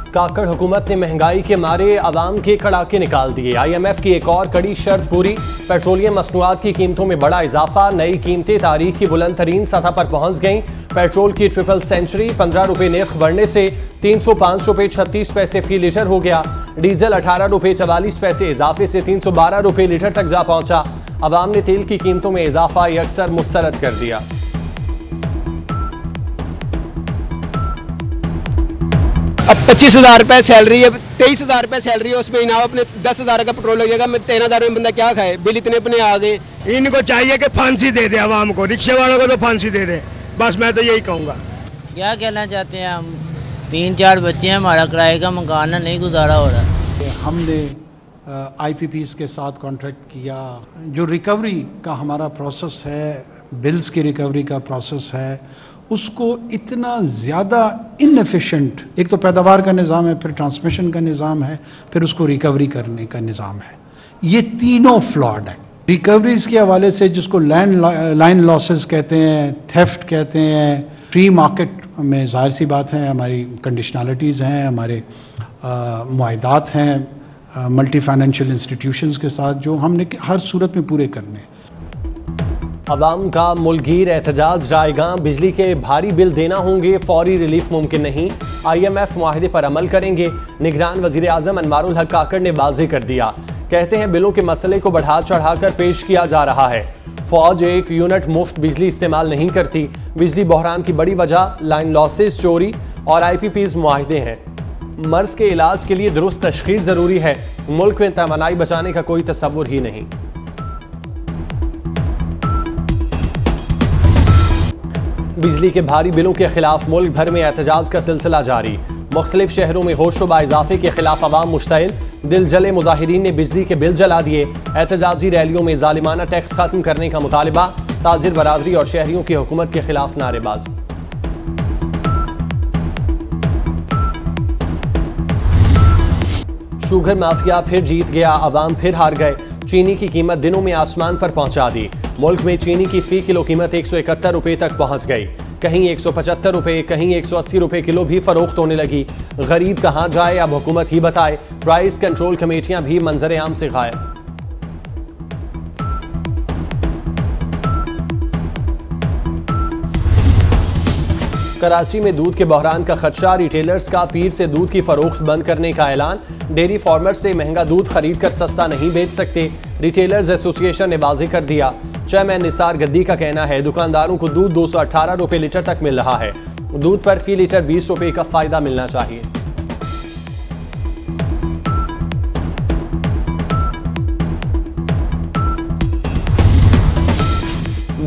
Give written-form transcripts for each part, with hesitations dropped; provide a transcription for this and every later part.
काकड़ हुकूमत ने महंगाई के मारे आवाम के कड़ाके निकाल दिए। IMF की एक और कड़ी शर्त पूरी। पेट्रोलियम मसनूआत की कीमतों में बड़ा इजाफा। नई कीमतें तारीख की बुलंद तरीन सतह पर पहुंच गईं। पेट्रोल की ट्रिपल सेंचुरी। 15 रुपए नर्ख बढ़ने से 305 रुपए 36 पैसे फी लीटर हो गया। डीजल 18 रुपए 44 पैसे इजाफे से 312 रुपए लीटर तक जा पहुंचा। अवाम ने तेल की कीमतों में इजाफा यकसर मुस्तरद कर दिया। अब 25,000 रुपए सैलरी है, 23,000 रुपए सैलरी है, उसमें इनाम अपने 10,000 का पेट्रोल लगेगा। 13,000 में बंदा क्या खाए? बिल इतने अपने आ गए। इनको चाहिए कि फांसी दे दे आवाम को, रिक्शे वालों को तो फांसी दे दे। बस मैं तो यही कहूँगा। क्या कहना चाहते हैं हम? 3-4 बच्चे हैं, हमारा किराए का मकान नहीं गुजारा हो रहा। हमने IPPs के साथ कॉन्ट्रैक्ट किया। जो रिकवरी का हमारा प्रोसेस है, बिल्स की रिकवरी का प्रोसेस है, उसको इतना ज़्यादा इनएफिशिएंट, एक तो पैदावार का निज़ाम है, फिर ट्रांसमिशन का निज़ाम है, फिर उसको रिकवरी करने का निज़ाम है, ये तीनों फ्लॉड है। रिकवरीज के हवाले से जिसको लाइन लॉसेस कहते हैं, थेफ्ट कहते हैं, फ्री मार्केट में जाहिर सी बात है हमारी कंडीशनलिटीज़ हैं, हमारे मुआहदात हैं मल्टी फाइनेंशियल इंस्टीट्यूशंस के साथ, जो हमने हर सूरत में पूरे करने हैं। अवाम का मुल्कगीर एहतजाज जाएगा। बिजली के भारी बिल देना होंगे, फौरी रिलीफ मुमकिन नहीं। IMF मुआहदे पर अमल करेंगे। निगरान वजीर आजम अनवारुल हक काकड़ ने वाज़ेह कर दिया। कहते हैं बिलों के मसले को बढ़ा चढ़ाकर पेश किया जा रहा है। फौज 1 यूनिट मुफ्त बिजली इस्तेमाल नहीं करती। बिजली बहरान की बड़ी वजह लाइन लॉसेस, चोरी और IPPs मुआहदे हैं। मर्ज के इलाज के लिए दुरुस्त तशखीस जरूरी है। मुल्क में तमन्नाई बचाने का कोई तसव्वुर ही नहीं। बिजली के भारी बिलों के खिलाफ मुल्क भर में एहतजाज का सिलसिला जारी। मुख्तलिफ शहरों में होशोबा इजाफे के खिलाफ अवाम मुश्तइल। दिल जले मुजाहिरीन ने बिजली के बिल जला दिए। एहतजाजी रैलियों में जालिमाना टैक्स खत्म करने का मुतालिबा। ताजिर बरादरी और शहरियों की हुकूमत के खिलाफ नारेबाजी। शुगर माफिया फिर जीत गया, अवाम फिर हार गए। चीनी की कीमत दिनों में आसमान पर पहुंचा दी। मुल्क में चीनी की फी किलो कीमत 171 रुपए तक पहुंच गई। कहीं 175 रुपए, कहीं 180 रुपए किलो भी फरोख्त होने लगी। गरीब कहां जाए, अब हुकूमत ही बताए। प्राइस कंट्रोल कमेटियां भी मंजर आम से गायब। कराची में दूध के बहरान का खदशा। रिटेलर्स का पीर से दूध की फरोख्त बंद करने का ऐलान। डेयरी फार्मर से महंगा दूध खरीद कर सस्ता नहीं बेच सकते। रिटेलर्स एसोसिएशन ने वाज़ेह कर दिया। चेयरमैन निसार गद्दी का कहना है दुकानदारों को दूध 218 रुपए लीटर तक मिल रहा है। दूध पर फी लीटर 20 रुपए का फायदा मिलना चाहिए।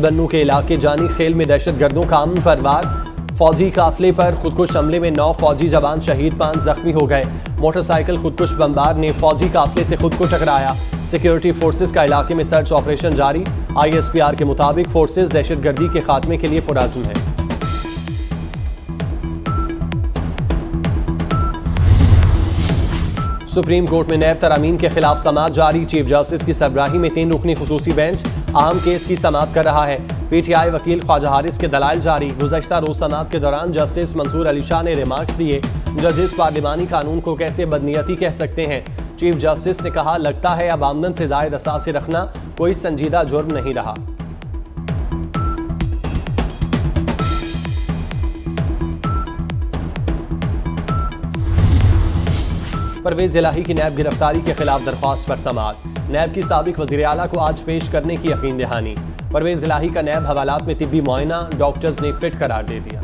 बन्नू के इलाके जानी खेल में दहशतगर्दों का अमन पर वार। फौजी काफिले पर खुदकुश हमले में 9 फौजी जवान शहीद, 5 जख्मी हो गए। मोटरसाइकिल खुदकुश बमबार ने फौजी काफिले से खुद को टकराया। सिक्योरिटी फोर्सेस का इलाके में सर्च ऑपरेशन जारी। ISPR के मुताबिक फोर्सेस दहशतगर्दी के खात्मे के लिए पुरअज़्म है। सुप्रीम कोर्ट में नैब तरामीम के खिलाफ समाअत जारी। चीफ जस्टिस की सरबराही में 3 रुकनी खुसूसी बेंच अहम केस की समाअत कर रहा है। PTI वकील ख्वाजा हारिस के दलाइल जारी। गुज़श्ता रोज समाअत के दौरान जस्टिस मंसूर अली शाह ने रिमार्क्स दिए। जजेस पार्लिमानी कानून को कैसे बदनीयती कह सकते हैं। चीफ जस्टिस ने कहा लगता है अब आमदन से ज़ायद असासे रखना कोई संजीदा जुर्म नहीं रहा। परवेज इलाही की नैब गिरफ्तारी के खिलाफ दरख्वास्त पर समाअत। नैब की साबिक वज़ीर आला को आज पेश करने की यकीन दहानी। परवेज इलाही का नैब हवालात में तिब्बी मुआयना, डॉक्टर्स ने फिट करार दे दिया।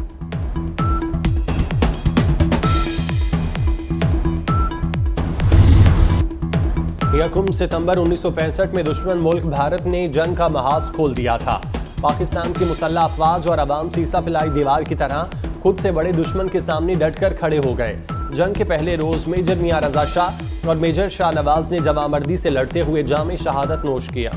यकम सितंबर 1965 में दुश्मन मुल्क भारत ने जंग का महाज खोल दिया था। पाकिस्तान की मुसल्लह अफवाज और अवाम सीसा पिलाई दीवार की तरह खुद से बड़े दुश्मन के सामने डटकर खड़े हो गए। जंग के पहले रोज मेजर मियां रजा शाह और मेजर शाह नवाज ने जवामर्दी से लड़ते हुए जामे शहादत नोश किया।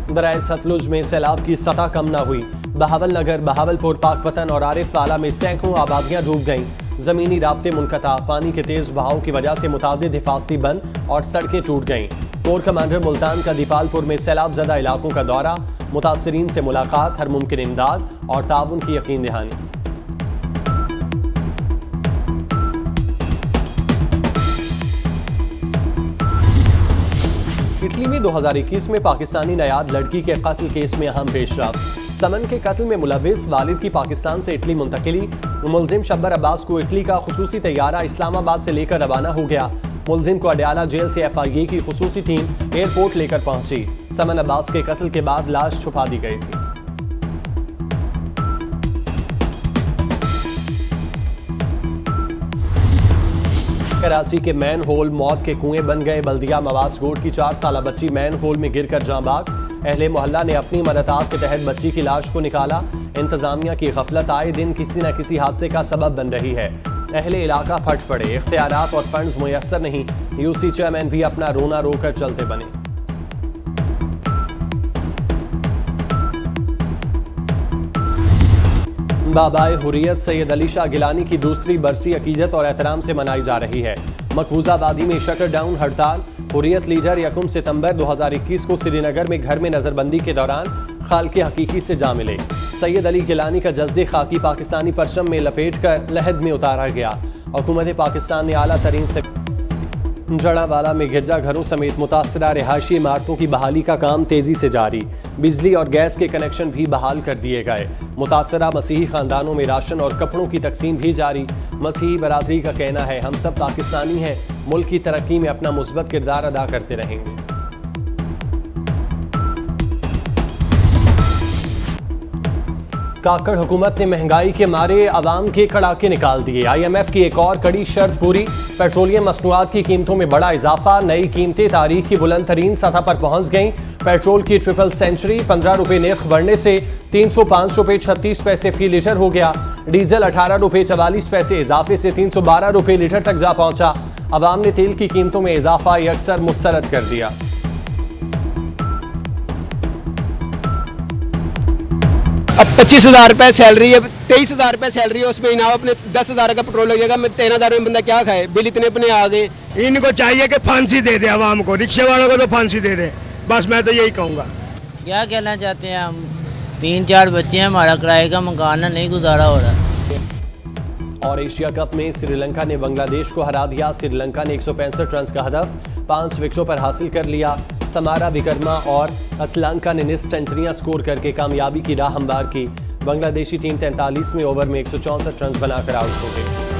दरिया सतलुज में सैलाब की सतह कम न हुई। बहावल नगर, बहावलपुर, पाकपतन और आरिफ वाला में सैकड़ों आबादियां डूब गईं। जमीनी राब्ते मुनक़ता, पानी के तेज बहाव की वजह से मुतादिद हिफाजती बंद और सड़कें टूट गईं। कोर कमांडर मुल्तान का दीपालपुर में सैलाब ज़दा इलाकों का दौरा, मुतासरीन से मुलाकात, हर मुमकिन इमदाद और ताउन की यकीन दहानी। इटली में 2021 में पाकिस्तानी नायाब लड़की के कत्ल केस में अहम पेशरफ। समन के कत्ल में मुलविस वालिद की पाकिस्तान से इटली मुंतकिली। मुलजिम शब्बर अब्बास को इटली का खुसूसी तैयारा इस्लामाबाद से लेकर रवाना हो गया। मुलजिम को अडयाला जेल से FIA की खुसूसी टीम एयरपोर्ट लेकर पहुंची। समन अब्बास के कत्ल के बाद लाश छुपा दी गई थी। कराची के मैन होल मौत के कुएं बन गए। बल्दिया मवास रोड की 4 साला बच्ची मैन होल में गिरकर जाँ बाग। अहले मोहल्ला ने अपनी मददात के तहत बच्ची की लाश को निकाला। इंतजामिया की गफलत आए दिन किसी न किसी हादसे का सबब बन रही है। अहले इलाका फट पड़े, इख्तियारात और फंड्स मुयस्सर नहीं। UC चेयरमैन भी अपना रोना रोकर चलते बने। बाबाए हुर्रियत सैयद अली शाह गिलानी की दूसरी बरसी अकीदत और एहतराम से मनाई जा रही है। मकबूजा वादी में शटर डाउन हड़ताल। हुर्रियत लीडर 1 सितंबर 2021 को श्रीनगर में घर में नजरबंदी के दौरान खालके हकीकी से जा मिले। सैयद अली गिलानी का जज्दे खाकी पाकिस्तानी परचम में लपेट कर लहद में उतारा गया। हुकूमत पाकिस्तान ने आला तरीन से जड़ावाला में गिरजाघरों समेत मुतासरा रिहायशी इमारतों की बहाली का काम तेजी से जारी। बिजली और गैस के कनेक्शन भी बहाल कर दिए गए। मुतासरा मसीही खानदानों में राशन और कपड़ों की तकसीम भी जारी। मसीही बरादरी का कहना है, हम सब पाकिस्तानी हैं, मुल्क की तरक्की में अपना मुस्बत किरदार अदा करते रहेंगे। काकड़ हुकूमत ने महंगाई के मारे आवाम के कड़ाके निकाल दिए। IMF की एक और कड़ी शर्त पूरी। पेट्रोलियम मसनूआत की कीमतों में बड़ा इजाफा। नई कीमतें तारीख की बुलंद तरीन सतह पर पहुंच गईं। पेट्रोल की ट्रिपल सेंचुरी। 15 रुपए निर्ख बढ़ने से 305 रुपए 36 पैसे फी लीटर हो गया। डीजल 18 रुपए 44 पैसे इजाफे से 312 रुपए लीटर तक जा पहुंचा। अवाम ने तेल की कीमतों में इजाफा यकसर मुस्तरद कर दिया। अब 25,000 रुपए सैलरी है, 23,000 रुपए सैलरी है, उसमें इनाम अपने 10,000 का पेट्रोल लगेगा। 13,000 में बंदा क्या खाए? बिल इतने अपने आ गए। इनको चाहिए कि फांसी दे दे आवाम को, रिक्शे वालों को तो फांसी दे दे। बस मैं तो यही कहूँगा। क्या कहना चाहते हैं हम? 3-4 बच्चे हैं, हमारा किराए का मकान नहीं गुजारा हो रहा। और एशिया कप में श्रीलंका ने बांग्लादेश को हरा दिया। श्रीलंका ने 165 रन का हदफ 5 विकेटों पर हासिल कर लिया। समारा विकर्मा और असलंका ने निस्फ सेंचुरियां स्कोर करके कामयाबी की राह हमवार की। बांग्लादेशी टीम 43वें ओवर में 164 रन बनाकर आउट हो गई।